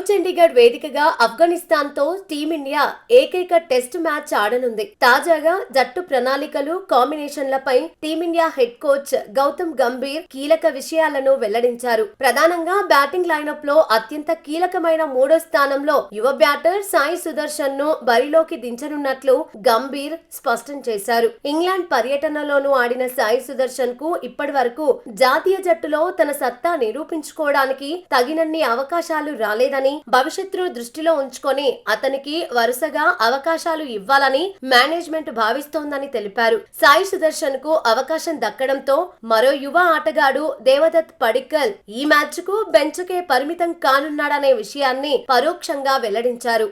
చండీగఢ్ వేదికగా ఆఫ్ఘనిస్తాన్ తో టీమిండియా ఏకైక టెస్ట్ మ్యాచ్ ఆడనుంది. తాజాగా జట్టు ప్రణాళికలు, కాంబినేషన్లపై team India head coach Gautam Gambhir కీలక విషయాలను వెల్లడించారు. ప్రధానంగా బ్యాటింగ్ లైనప్ లో అత్యంత కీలకమైన మూడో స్థానంలో యువ బ్యాటర్ సాయి సుదర్శన్ ను బరిలోకి దించనున్నట్లు గంభీర్ స్పష్టం చేశారు. ఇంగ్లాండ్ పర్యటనలోనూ ఆడిన సాయి సుదర్శన్ కు ఇప్పటి వరకు జాతీయ జట్టులో తన సత్తా నిరూపించుకోవడానికి తగినన్ని అవకాశాలు రాలేదని, భవిష్యత్తును దృష్టిలో ఉంచుకొని అతనికి వరుసగా అవకాశాలు ఇవ్వాలని మేనేజ్మెంట్ భావిస్తోందని తెలిపారు. సాయి సుదర్శన్ కు అవకాశం దక్కడంతో మరో యువ ఆటగాడు దేవదత్ పడిక్కల్ ఈ మ్యాచ్ కు బెంచ్ కే పరిమితం కానున్నాడనే విషయాన్ని పరోక్షంగా వెల్లడించారు.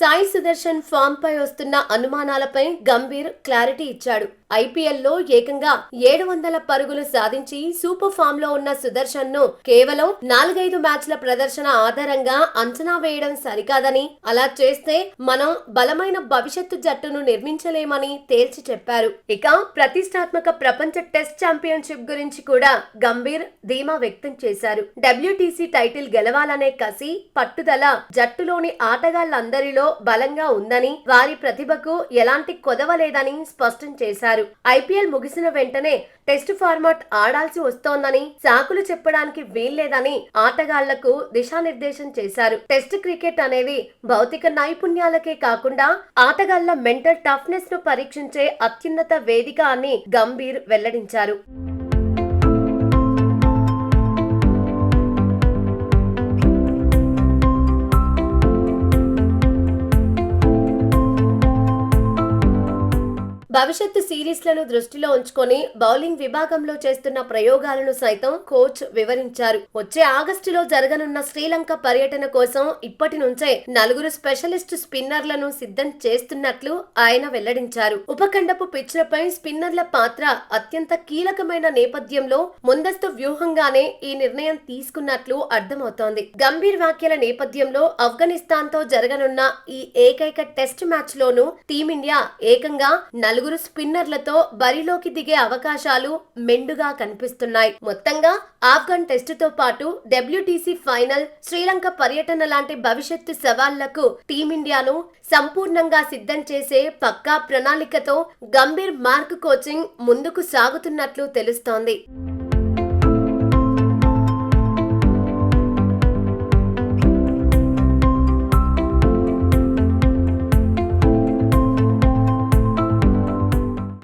సాయి సుదర్శన్ ఫామ్ పై వస్తున్న అనుమానాలపై గంభీర్ క్లారిటీ ఇచ్చాడు. ఐపీఎల్ లో ఏకంగా 700 పరుగులు సాధించి సూపర్ ఫామ్ లో ఉన్న సుదర్శన్ ను కేవలం 4-5 మ్యాచ్ల ప్రదర్శన ఆధారంగా అంచనా వేయడం సరికాదని, అలా చేస్తే మనం బలమైన భవిష్యత్తు జట్టును నిర్మించలేమని తేల్చి చెప్పారు. ఇక ప్రతిష్టాత్మక ప్రపంచ టెస్ట్ ఛాంపియన్షిప్ గురించి కూడా గంభీర్ ధీమా వ్యక్తం చేశారు. WTC టైటిల్ గెలవాలనే కసి, పట్టుదల జట్టులోని ఆటగాళ్లందరిలో బలంగా ఉందని, వారి ప్రతిభకు ఎలాంటి కొదవ లేదని స్పష్టం చేశారు. ఐపీఎల్ ముగిసిన వెంటనే టెస్ట్ ఫార్మాట్ ఆడాల్సి వస్తోందని, సాకులు చెప్పడానికి వీల్లేదని ఆటగాళ్లకు దిశానిర్దేశం చేశారు. టెస్ట్ క్రికెట్ అనేది భౌతిక నైపుణ్యాలకే కాకుండా ఆటగాళ్ల మెంటల్ టఫ్నెస్ ను పరీక్షించే అత్యున్నత వేదిక అని గంభీర్ వెల్లడించారు. భవిష్యత్తు సిరీస్లను దృష్టిలో ఉంచుకొని బౌలింగ్ విభాగంలో చేస్తున్న ప్రయోగాలను సైతం కోచ్ వివరించారు. వచ్చే ఆగస్టులో జరగనున్న శ్రీలంక పర్యటన కోసం ఇప్పటి నుంచే 4 స్పెషలిస్ట్ స్పిన్నర్లను సిద్ధం చేస్తున్నట్లు ఆయన వెల్లడించారు. ఉపఖండపు పిచ్లపై స్పిన్నర్ల పాత్ర అత్యంత కీలకమైన నేపథ్యంలో ముందస్తు వ్యూహంగానే ఈ నిర్ణయం తీసుకున్నట్లు అర్థమవుతోంది. గంభీర్ వ్యాఖ్యల నేపథ్యంలో ఆఫ్ఘనిస్తాన్ తో జరగనున్న ఈ ఏకైక టెస్ట్ మ్యాచ్ లోనూ టీమిండియా ఏకంగా 4 స్పిన్నర్లతో బరిలోకి దిగే అవకాశాలు మెండుగా కనిపిస్తున్నాయి. మొత్తంగా ఆఫ్ఘన్ టెస్టుతో పాటు WTC ఫైనల్, శ్రీలంక పర్యటన లాంటి భవిష్యత్తు సవాళ్లకు టీమిండియాను సంపూర్ణంగా సిద్ధం చేసే పక్కా ప్రణాళికతో గంభీర్ మార్క్ కోచింగ్ ముందుకు సాగుతున్నట్లు తెలుస్తోంది.